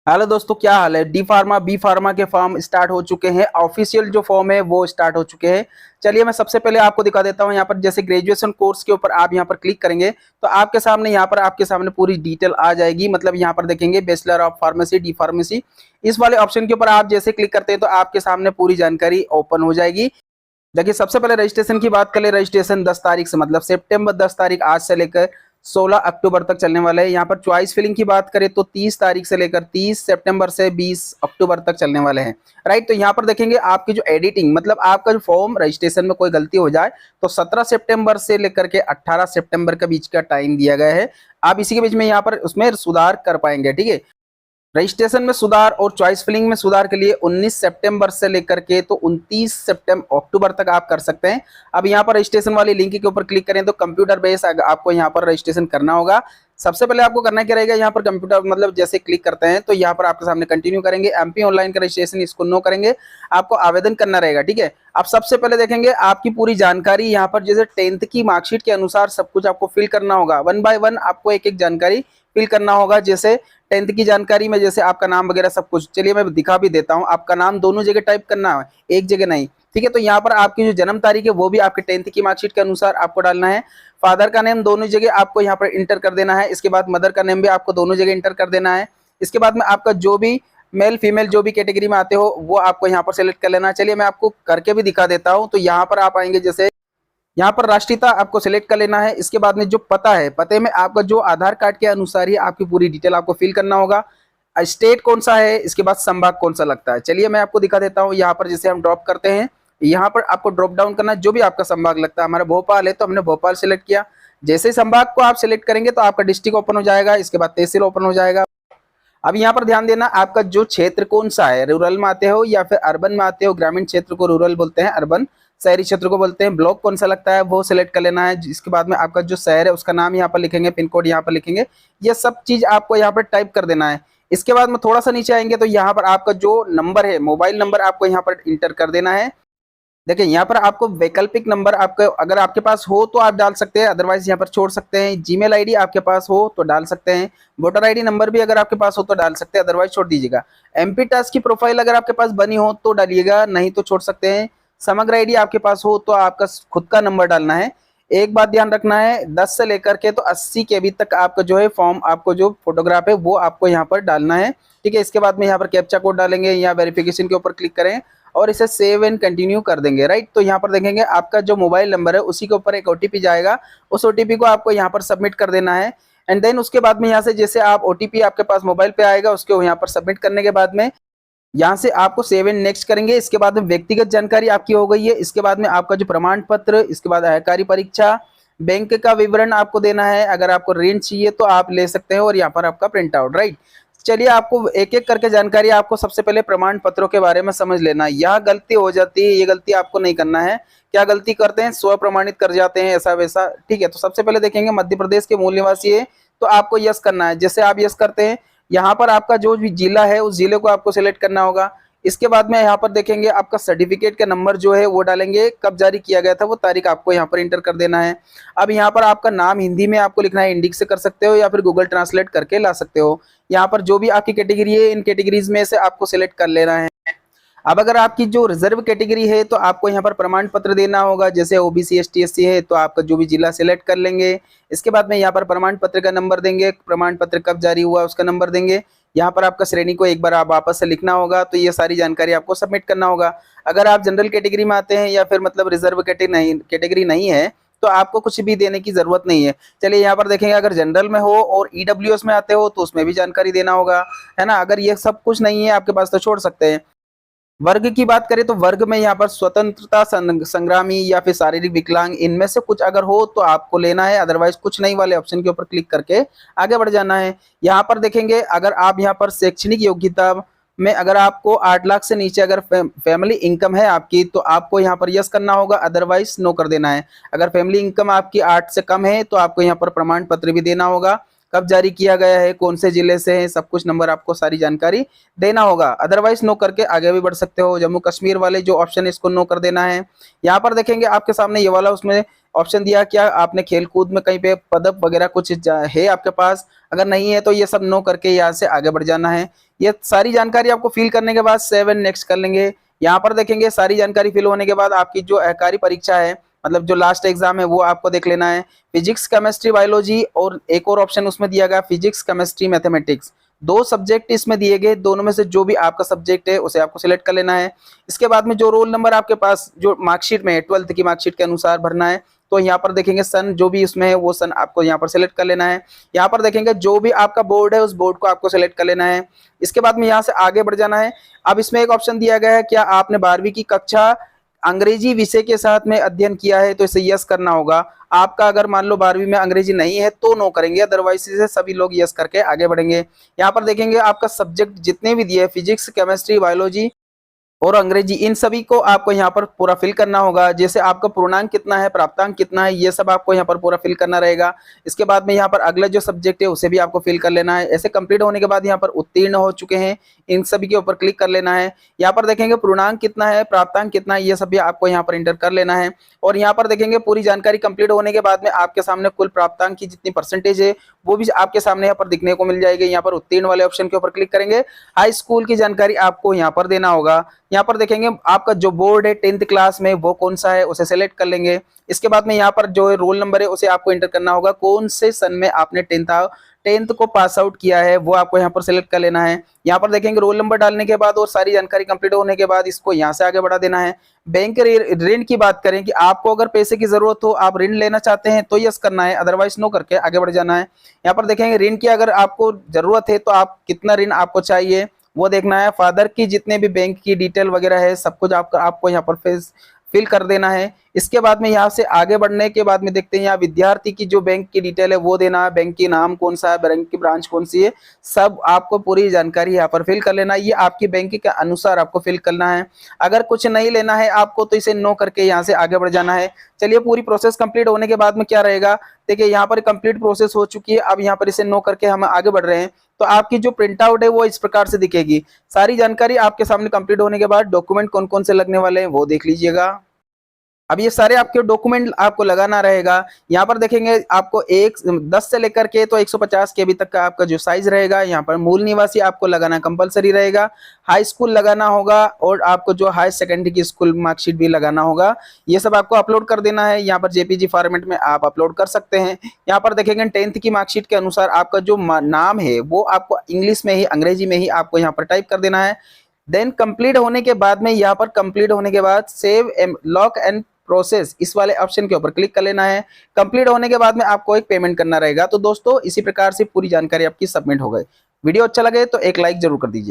Hello दोस्तों, क्या हाल है। डी फार्मा बी फार्मा के फॉर्म स्टार्ट हो चुके हैं। ऑफिशियल जो फॉर्म है वो स्टार्ट हो चुके हैं। चलिए मैं सबसे पहले आपको दिखा देता हूं। यहाँ पर जैसे ग्रेजुएशन कोर्स के ऊपर आप यहाँ पर क्लिक करेंगे तो आपके सामने यहाँ पर आपके सामने पूरी डिटेल आ जाएगी। मतलब यहाँ पर देखेंगे bachelor of pharmacy D pharmacy, इस वाले ऑप्शन के ऊपर आप जैसे क्लिक करते हैं तो आपके सामने पूरी जानकारी ओपन हो जाएगी। देखिए सबसे पहले रजिस्ट्रेशन की बात करें। रजिस्ट्रेशन 10 तारीख से मतलब सितंबर 10 तारीख आज से लेकर 16 अक्टूबर तक चलने वाला है। यहाँ पर चॉइस फिलिंग की बात करें तो 30 तारीख से लेकर 30 सितंबर से 20 अक्टूबर तक चलने वाले हैं। राइट, तो यहाँ पर देखेंगे आपकी जो एडिटिंग मतलब आपका जो फॉर्म रजिस्ट्रेशन में कोई गलती हो जाए तो 17 सितंबर से लेकर के 18 सितंबर के बीच का टाइम दिया गया है। आप इसी के बीच में यहाँ पर उसमें सुधार कर पाएंगे। ठीक है, रजिस्ट्रेशन में सुधार और चॉइस फिलिंग में सुधार के लिए 19 सितंबर से लेकर के तो 29 सितंबर अक्टूबर तक आप कर सकते हैं। अब यहाँ पर रजिस्ट्रेशन वाली लिंक के ऊपर क्लिक करें तो कंप्यूटर बेस आपको यहाँ पर रजिस्ट्रेशन करना होगा। सबसे पहले आपको करना क्या रहेगा, यहाँ पर कंप्यूटर मतलब जैसे क्लिक करते हैं तो यहाँ पर आपके सामने कंटिन्यू करेंगे। एमपी ऑनलाइन का रजिस्ट्रेशन इसको नो करेंगे, आपको आवेदन करना रहेगा। ठीक है, आप सबसे पहले देखेंगे आपकी पूरी जानकारी यहाँ पर जैसे 10th की मार्कशीट के अनुसार सब कुछ आपको फिल करना होगा। 1 बाय 1 आपको एक एक जानकारी फिल करना होगा। जैसे 10th की जानकारी में जैसे आपका नाम वगैरह सब कुछ, चलिए मैं दिखा भी देता हूँ। आपका नाम दोनों जगह टाइप करना है, एक जगह नहीं। ठीक है, तो यहाँ पर आपकी जो जन्म तारीख है वो भी आपके 10th की मार्कशीट के अनुसार आपको डालना है। फादर का नेम दोनों जगह आपको यहाँ पर इंटर कर देना है। इसके बाद मदर का नेम भी आपको दोनों जगह इंटर कर देना है। इसके बाद में आपका जो भी मेल फीमेल जो भी कैटेगरी में आते हो वो आपको यहाँ पर सेलेक्ट कर लेना है। चलिए मैं आपको करके भी दिखा देता हूँ। तो यहाँ पर आप आएंगे, जैसे यहाँ पर राष्ट्रीयता आपको सिलेक्ट कर लेना है। इसके बाद में जो पता है, पते में आपका जो आधार कार्ड के अनुसार ही आपकी पूरी डिटेल आपको फिल करना होगा। स्टेट कौन सा है, इसके बाद संभाग कौन सा लगता है। चलिए मैं आपको दिखा देता हूँ। यहाँ पर जैसे हम ड्रॉप करते हैं, यहाँ पर आपको ड्रॉप डाउन करना है जो भी आपका संभाग लगता है। हमारा भोपाल है तो हमने भोपाल सिलेक्ट किया। जैसे ही संभाग को आप सिलेक्ट करेंगे तो आपका डिस्ट्रिक्ट ओपन हो जाएगा, इसके बाद तहसील ओपन हो जाएगा। अब यहाँ पर ध्यान देना, आपका जो क्षेत्र कौन सा है, रूरल में आते हो या फिर अर्बन में आते हो। ग्रामीण क्षेत्र को रूरल बोलते हैं, अर्बन शहरी क्षेत्र को बोलते हैं। ब्लॉक कौन सा लगता है वो सिलेक्ट कर लेना है। इसके बाद में आपका जो शहर है उसका नाम यहाँ पर लिखेंगे, पिन कोड यहाँ पर लिखेंगे। ये सब चीज आपको यहाँ पर टाइप कर देना है। इसके बाद में थोड़ा सा नीचे आएंगे तो यहाँ पर आपका जो नंबर है, मोबाइल नंबर आपको यहाँ पर इंटर कर देना है। देखिए यहाँ पर आपको वैकल्पिक नंबर आपका अगर आपके पास हो तो आप डाल सकते हैं, अदरवाइज यहाँ पर छोड़ सकते हैं। जीमेल आईडी आपके पास हो तो डाल सकते हैं। वोटर आईडी नंबर भी अगर आपके पास हो तो डाल सकते हैं, अदरवाइज छोड़ दीजिएगा। एमपी टास्क की प्रोफाइल अगर आपके पास बनी हो तो डालिएगा, नहीं तो छोड़ सकते हैं। समग्र आईडी आपके पास हो तो आपका खुद का नंबर डालना है। एक बात ध्यान रखना है, 10 से लेकर के तो 80 के बी तक आपका जो है फॉर्म, आपको जो फोटोग्राफ है वो आपको यहाँ पर डालना है। ठीक है, इसके बाद में यहाँ पर कैप्चा कोड डालेंगे या वेरिफिकेशन के ऊपर क्लिक करें और इसे सेव एंड कंटिन्यू कर देंगे। राइट, तो यहाँ पर देखेंगे आपका जो मोबाइल नंबर है उसी के ऊपर एक ओटीपी जाएगा। उस ओटीपी को आपको यहाँ पर सबमिट कर देना है। एंड देन उसके बाद में यहाँ से जैसे आप ओटीपी आपके पास मोबाइल पे आएगा, उसको यहाँ पर सबमिट करने के बाद में यहाँ से आपको सेव एंड नेक्स्ट करेंगे। इसके बाद में व्यक्तिगत जानकारी आपकी हो गई है। इसके बाद में आपका जो प्रमाण पत्र, इसके बाद आयकारी परीक्षा, बैंक का विवरण आपको देना है। अगर आपको ऋण चाहिए तो आप ले सकते हैं और यहाँ पर आपका प्रिंट आउट। राइट, चलिए आपको एक एक करके जानकारी, आपको सबसे पहले प्रमाण पत्रों के बारे में समझ लेना। यह गलती हो जाती है, ये गलती आपको नहीं करना है। क्या गलती करते हैं, स्व प्रमाणित कर जाते हैं ऐसा वैसा। ठीक है, तो सबसे पहले देखेंगे मध्य प्रदेश के मूल निवासी है तो आपको यस करना है। जैसे आप यस करते हैं, यहाँ पर आपका जो भी जिला है उस जिले को आपको सिलेक्ट करना होगा। इसके बाद में यहाँ पर देखेंगे आपका सर्टिफिकेट का नंबर जो है वो डालेंगे, कब जारी किया गया था वो तारीख आपको यहाँ पर इंटर कर देना है। अब यहाँ पर आपका नाम हिंदी में आपको लिखना है, इंडिक से कर सकते हो या फिर गूगल ट्रांसलेट करके ला सकते हो। यहाँ पर जो भी आपकी कैटेगरी है इन कैटेगरीज में से आपको सिलेक्ट कर लेना है। अब अगर आपकी जो रिजर्व कैटेगरी है तो आपको यहाँ पर प्रमाण पत्र देना होगा। जैसे ओबीसी एसटी एससी है तो आपका जो भी जिला सिलेक्ट कर लेंगे। इसके बाद में यहाँ पर प्रमाण पत्र का नंबर देंगे, प्रमाण पत्र कब जारी हुआ उसका नंबर देंगे। यहाँ पर आपका श्रेणी को एक बार आप वापस से लिखना होगा। तो ये सारी जानकारी आपको सबमिट करना होगा। अगर आप जनरल कैटेगरी में आते हैं या फिर मतलब रिजर्व कैटेगरी नहीं है तो आपको कुछ भी देने की जरूरत नहीं है। चलिए यहाँ पर देखेंगे, अगर जनरल में हो और ईडब्ल्यूएस में आते हो तो उसमें भी जानकारी देना होगा, है ना। अगर ये सब कुछ नहीं है आपके पास तो छोड़ सकते हैं। वर्ग की बात करें तो वर्ग में यहाँ पर स्वतंत्रता संग्रामी या फिर शारीरिक विकलांग, इनमें से कुछ अगर हो तो आपको लेना है, अदरवाइज कुछ नहीं वाले ऑप्शन के ऊपर क्लिक करके आगे बढ़ जाना है। यहाँ पर देखेंगे अगर आप यहाँ पर शैक्षणिक योग्यता में अगर आपको 8 लाख से नीचे अगर फैमिली इनकम है आपकी तो आपको यहाँ पर यस करना होगा, अदरवाइज नो कर देना है। अगर फैमिली इनकम आपकी 8 से कम है तो आपको यहाँ पर प्रमाण पत्र भी देना होगा, कब जारी किया गया है, कौन से जिले से है, सब कुछ नंबर आपको सारी जानकारी देना होगा। अदरवाइज नो करके आगे भी बढ़ सकते हो। जम्मू कश्मीर वाले जो ऑप्शन है इसको नो कर देना है। यहाँ पर देखेंगे आपके सामने ये वाला उसमें ऑप्शन दिया क्या आपने खेल कूद में कहीं पे पदक वगैरह कुछ है आपके पास, अगर नहीं है तो ये सब नो करके यहाँ से आगे बढ़ जाना है। ये सारी जानकारी आपको फिल करने के बाद 7 नेक्स्ट कर लेंगे। यहाँ पर देखेंगे सारी जानकारी फिल होने के बाद आपकी जो सहकारी परीक्षा है, मतलब जो लास्ट एग्जाम है वो आपको देख लेना है। फिजिक्स केमिस्ट्री बायोलॉजी और एक और ऑप्शन उसमें दिया गया फिजिक्स केमिस्ट्री मैथमेटिक्स, 2 सब्जेक्ट इसमें दिए गए, दोनों में से जो भी आपका सब्जेक्ट है उसे आपको सिलेक्ट कर लेना है। इसके बाद में जो रोल नंबर आपके पास जो मार्कशीट में है 12th की मार्कशीट के अनुसार भरना है। तो यहाँ पर देखेंगे सन जो भी इसमें है वो सन आपको यहाँ पर सिलेक्ट कर लेना है। यहाँ पर देखेंगे जो भी आपका बोर्ड है उस बोर्ड को आपको सिलेक्ट कर लेना है। इसके बाद में यहाँ से आगे बढ़ जाना है। अब इसमें एक ऑप्शन दिया गया है क्या आपने 12वीं की कक्षा अंग्रेजी विषय के साथ में अध्ययन किया है, तो इसे यस करना होगा। आपका अगर मान लो 12वीं में अंग्रेजी नहीं है तो नो करेंगे, अदरवाइज इसे सभी लोग यस करके आगे बढ़ेंगे। यहाँ पर देखेंगे आपका सब्जेक्ट जितने भी दिए फिजिक्स केमिस्ट्री बायोलॉजी और अंग्रेजी, इन सभी को आपको यहाँ पर पूरा फिल करना होगा। जैसे आपका पूर्णांक कितना है, प्राप्तांक कितना है, ये सब आपको यहाँ पर पूरा फिल करना रहेगा। इसके बाद में यहाँ पर अगला जो सब्जेक्ट है उसे भी आपको फिल कर लेना है। ऐसे कंप्लीट होने के बाद यहाँ पर उत्तीर्ण हो चुके हैं इन सभी के ऊपर क्लिक कर लेना है। यहाँ पर देखेंगे पूर्णांक कितना है, प्राप्तांक कितना है, ये सब भी आपको यहाँ पर इंटर कर लेना है। और यहाँ पर देखेंगे पूरी जानकारी कंप्लीट होने के बाद में आपके सामने कुल प्राप्तांक की जितनी परसेंटेज है वो भी आपके सामने यहाँ पर दिखने को मिल जाएगी। यहाँ पर उत्तीर्ण वाले ऑप्शन के ऊपर क्लिक करेंगे, हाई स्कूल की जानकारी आपको यहाँ पर देना होगा। यहाँ पर देखेंगे आपका जो बोर्ड है 10th क्लास में वो कौन सा है उसे सेलेक्ट कर लेंगे। इसके बाद में यहाँ पर जो रोल नंबर है उसे आपको एंटर करना होगा, कौन से सन में आपने 10th को पास आउट किया है वो आपको यहाँ पर सिलेक्ट कर लेना है। यहाँ पर देखेंगे रोल नंबर डालने के बाद और सारी जानकारी कंप्लीट होने के बाद इसको यहाँ से आगे बढ़ा देना है। बैंक ऋण की बात करें कि आपको अगर पैसे की जरूरत हो, आप ऋण लेना चाहते हैं तो यस करना है, अदरवाइज नो करके आगे बढ़ जाना है। यहाँ पर देखेंगे ऋण की अगर आपको जरूरत है तो आप कितना ऋण आपको चाहिए वो देखना है। फादर की जितने भी बैंक की डिटेल वगैरह है सब कुछ आपको यहाँ पर फिल कर देना है। इसके बाद में यहाँ से आगे बढ़ने के बाद में देखते हैं यहाँ विद्यार्थी की जो बैंक की डिटेल है वो देना है, बैंक की नाम कौन सा है, बैंक की ब्रांच कौन सी है, सब आपको पूरी जानकारी यहाँ पर फिल कर लेना है। ये आपकी बैंक के अनुसार आपको फिल करना है। अगर कुछ नहीं लेना है आपको तो इसे नो करके यहाँ से आगे बढ़ जाना है। चलिए पूरी प्रोसेस कंप्लीट होने के बाद में क्या रहेगा, देखिए यहाँ पर कंप्लीट प्रोसेस हो चुकी है। अब यहाँ पर इसे नो करके हम आगे बढ़ रहे हैं तो आपकी जो प्रिंट आउट है वो इस प्रकार से दिखेगी। सारी जानकारी आपके सामने कंप्लीट होने के बाद डॉक्यूमेंट कौन कौन से लगने वाले हैं वो देख लीजिएगा। अब ये सारे आपके डॉक्यूमेंट आपको लगाना रहेगा। यहाँ पर देखेंगे आपको 10 से लेकर के तो 150 KB तक का आपका जो साइज रहेगा। यहाँ पर मूल निवासी आपको लगाना कंपलसरी रहेगा, हाई स्कूल लगाना होगा और आपको जो हाई सेकेंडरी की स्कूल मार्कशीट भी लगाना होगा। ये सब आपको अपलोड कर देना है। यहाँ पर JPG फॉर्मेट में आप अपलोड कर सकते हैं। यहाँ पर देखेंगे 10th की मार्कशीट के अनुसार आपका जो नाम है वो आपको इंग्लिश में ही अंग्रेजी में ही आपको यहाँ पर टाइप कर देना है। देन कंप्लीट होने के बाद में यहाँ पर कंप्लीट होने के बाद सेव लॉक एंड प्रोसेस इस वाले ऑप्शन के ऊपर क्लिक कर लेना है। कंप्लीट होने के बाद में आपको एक पेमेंट करना रहेगा। तो दोस्तों इसी प्रकार से पूरी जानकारी आपकी सबमिट हो गई। वीडियो अच्छा लगे तो एक लाइक जरूर कर दीजिए।